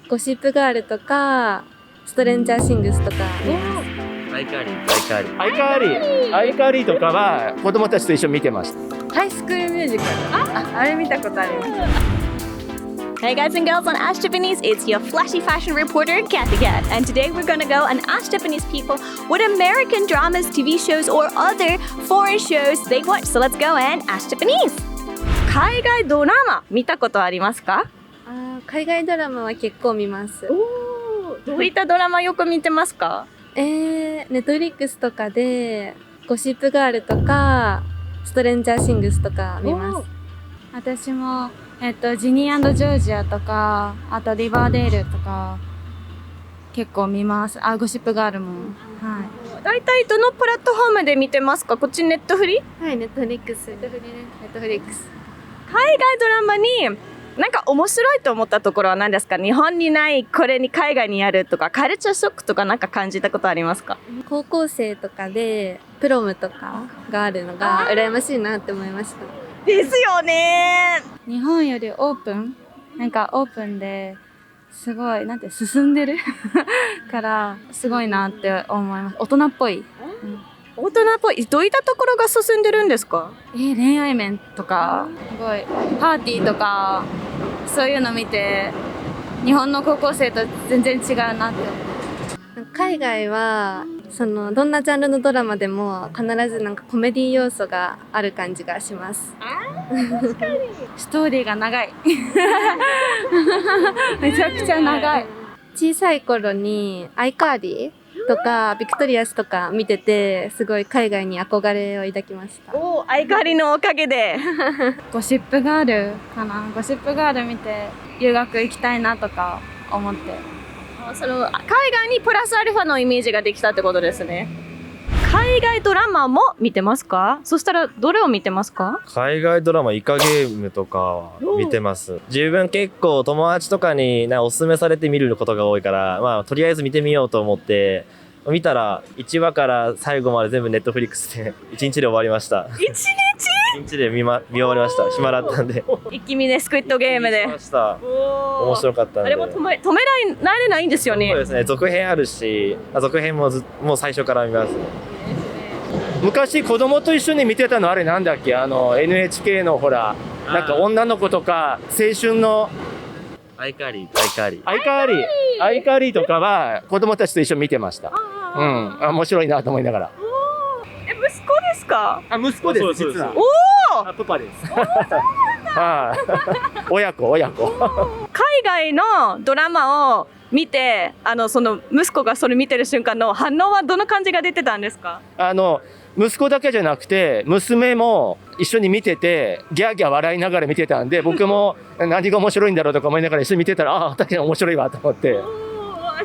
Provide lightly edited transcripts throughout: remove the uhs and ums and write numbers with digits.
ゴシップガールとかストレンジャーシングスとか見ます。アイカーリーとかは子供たちと一緒に見てました。ハイスクールミュージカル、あれ見たことあります。Hey guys and girls on Ask Japanese, it's your flashy fashion reporter, Kathy Cat. And today we're gonna go and ask Japanese people what American dramas, TV shows, or other foreign shows they watch. So let's go and ask Japanese. 海外ドラマ見たことありますか？海外ドラマは結構見ます。どういったドラマよく見てますか？ネットフリックスとかでゴシップガールとかストレンジャーシングスとか見ます。私もジニー&ジョージアとか、あとリバーデールとか結構見ます。ゴシップガールも。はい。だいたいどのプラットフォームで見てますか？こっちネットフリ？はい、ネットフリックス。海外ドラマになんか面白いと思ったところは何ですか？日本にないこれに海外にあるとか、カルチャーショックとかなんか感じたことありますか？高校生とかでプロムとかがあるのが羨ましいなって思いました。ですよね。日本よりオープンですごいなんて進んでるからすごいなって思います。大人っぽい。大人っぽい。どういったところが進んでるんですか？恋愛面とかすごいパーティーとかそういうの見て日本の高校生と全然違うなって思う。海外はどんなジャンルのドラマでも必ずなんかコメディ要素がある感じがします。確かに。ストーリーが長い。めちゃくちゃ長い。小さい頃にアイカーリーとかビクトリアスとか見ててすごい海外に憧れを抱きました。アイカーリーのおかげで。ゴシップガールかな。ゴシップガール見て留学行きたいなとか思って。海外にプラスアルファのイメージができたってことですね。海外ドラマも見てますか？そしたらどれを見てますか？海外ドラマイカゲームとかは見てます。自分結構友達とかにおすすめされて見ることが多いから、とりあえず見てみようと思って見たら1話から最後まで全部ネットフリックスで1日で終わりました。1日で見終わりました。暇だったんで。一気見ね、スクイッドゲームで。面白かったんで。あれも止められないんですよね。そうですね。続編あるし、続編ももう最初から見ます。昔子供と一緒に見てたのあれなんだっけNHK のほらなんか女の子とか青春のアイカーリーとかは子供たちと一緒に見てました。面白いなと思いながら。息子ですか？息子です。実は。パパです。親子。海外のドラマを見てその息子がそれ見てる瞬間の反応はどんな感じが出てたんですか？息子だけじゃなくて娘も一緒に見ててギャーギャー笑いながら見てたんで、僕も何が面白いんだろうとか思いながら一緒に見てたら確かに面白いわと思って、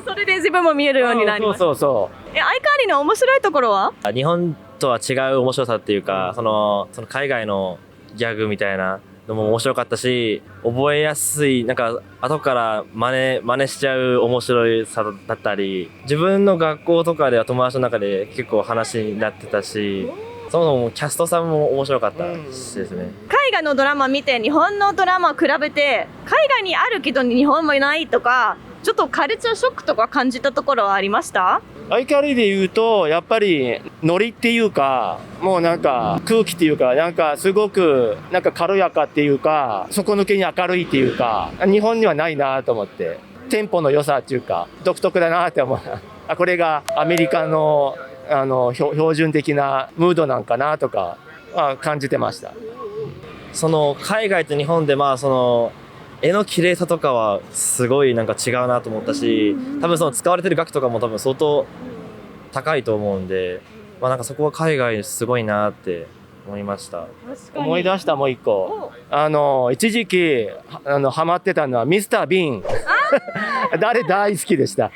それで自分も見えるようになりました。そう。アイカーリーの面白いところは？日本とは違う面白さっていうか、その海外のギャグみたいなのも面白かったし、覚えやすい、なんか後から真似しちゃう面白さだったり、自分の学校とかでは友達の中で結構話になってたし、そもそもキャストさんも面白かったですね。海外のドラマ見て日本のドラマを比べて、海外にあるけど日本もいないとか、ちょっとカルチャーショックとか感じたところはありました？アイカーリーで言うとやっぱりノリっていうか、もうなんか空気っていうか、なんかすごくなんか軽やかっていうか、底抜けに明るいっていうか、日本にはないなと思って、テンポの良さっていうか独特だなって思う。これがアメリカの標準的なムードなんかなとか感じてました。その海外と日本で絵の綺麗さとかはすごいなんか違うなと思ったし、多分その使われてる額とかも多分相当高いと思うんで、なんかそこは海外すごいなって思いました。思い出した、もう一個。一時期ハマってたのはミスター・ビーン。誰大好きでした。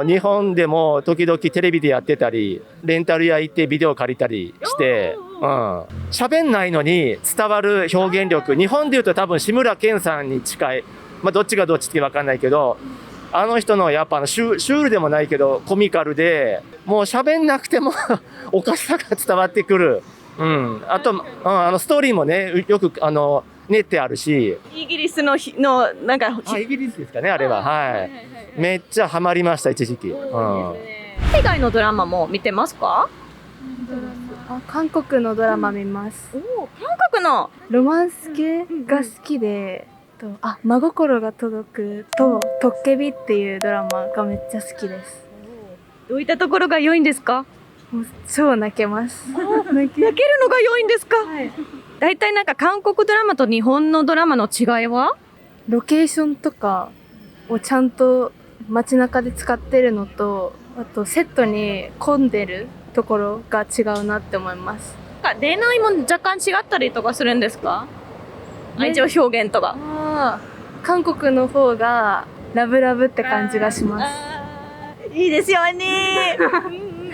日本でも時々テレビでやってたり、レンタル屋行ってビデオ借りたりして喋んないのに伝わる表現力、日本でいうと多分志村けんさんに近い、どっちがどっちって分かんないけど、あの人のやっぱシュールでもないけどコミカルで、もう喋んなくてもおかしさが伝わってくる。あとストーリーもね、よく練ってあるし、イギリスのなんかイギリスですかね、あれは。はい。めっちゃハマりました、一時期。海外のドラマも見てますか？韓国のドラマ見ます。韓国のロマンス系が好きで、真心が届くとトッケビっていうドラマがめっちゃ好きです。どういったところが良いんですか？もう超泣けます。泣けるのが良いんですか？はい。だいたいなんか韓国ドラマと日本のドラマの違いは？ロケーションとかをちゃんと街中で使ってるのと、あとセットに混んでるところが違うなって思います。恋愛も若干違ったりとかするんですか？愛情表現とか。韓国の方がラブラブって感じがします。いいですよね。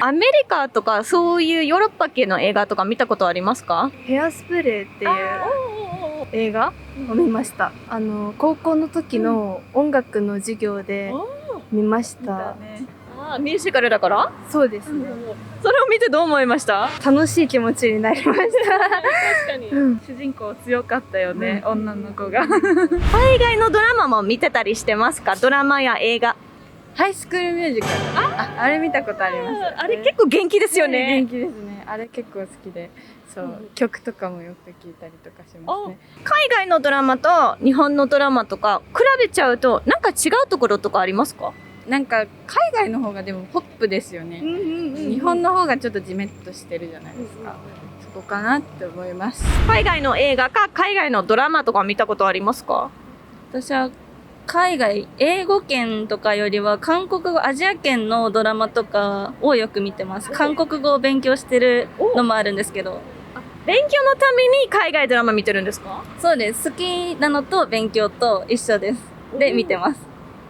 アメリカとかそういうヨーロッパ系の映画とか見たことありますか？ヘアスプレーっていう映画を見ました。高校の時の音楽の授業で見ました。ミュージカルだから？そうですね。それを見てどう思いました？楽しい気持ちになりました。確かに。主人公強かったよね、女の子が。海外のドラマも見てたりしてますか？ドラマや映画。ハイスクールミュージカル。あれ見たことあります。あれ結構元気ですよね。元気ですね。あれ結構好きで、曲とかもよく聞いたりとかしますね。海外のドラマと日本のドラマとか比べちゃうとなんか違うところとかありますか？なんか海外の方がでもポップですよね。日本の方がちょっとジメッとしてるじゃないですか。そこかなって思います。海外の映画か海外のドラマとか見たことありますか？私は海外、英語圏とかよりは韓国語、アジア圏のドラマとかをよく見てます。韓国語を勉強してるのもあるんですけど。勉強のために海外ドラマ見てるんですか？そうです。好きなのと勉強と一緒です。で、見てます。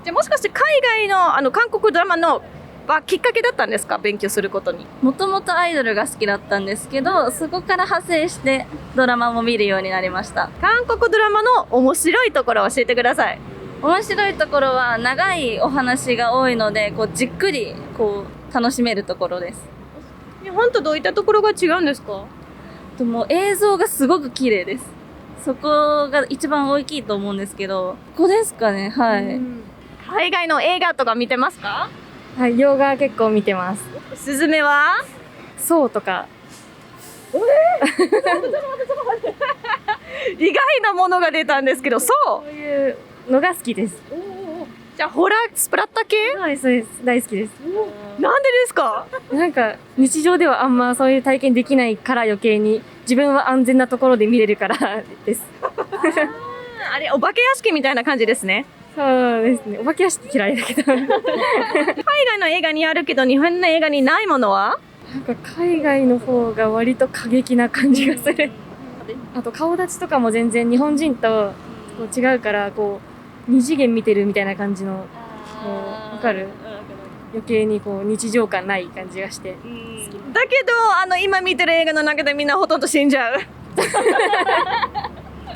じゃあもしかして海外の韓国ドラマのきっかけだったんですか？勉強することに。もともとアイドルが好きだったんですけど、そこから派生してドラマも見るようになりました。韓国ドラマの面白いところを教えてください。面白いところは長いお話が多いので、じっくり楽しめるところです。日本とどういったところが違うんですか？もう映像がすごく綺麗です。そこが一番大きいと思うんですけど、ここですかね。はい。海外の映画とか見てますか？はい、洋画結構見てます。すずめは？そうとか。意外なものが出たんですけど、そういうのが好きです。じゃあホラースプラッタ系？そうです、そうです。大好きです。なんでですか？なんか日常ではあんまそういう体験できないから余計に自分は安全なところで見れるからです。あれお化け屋敷みたいな感じですね。そうですね。お化け屋敷嫌いだけど。海外の映画にあるけど日本の映画にないものは？なんか海外の方が割と過激な感じがする。あと顔立ちとかも全然日本人と違うから二次元見てるみたいな感じのわかる？余計に日常感ない感じがして。だけど今見てる映画の中でみんなほとんど死んじゃう。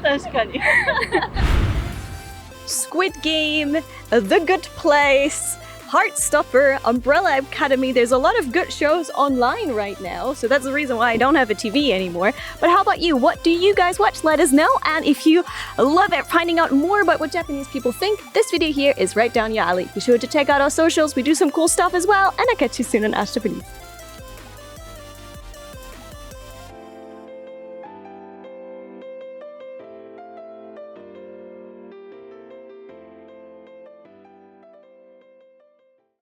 確かに。Squid Game, The Good Place, Heartstopper, Umbrella Academy. There's a lot of good shows online right now, so that's the reason why I don't have a TV anymore. But how about you? What do you guys watch? Let us know. And if you love it, finding out more about what Japanese people think, this video here is right down your alley. Be sure to check out our socials. We do some cool stuff as well, and I'll catch you soon on Ash Japanese.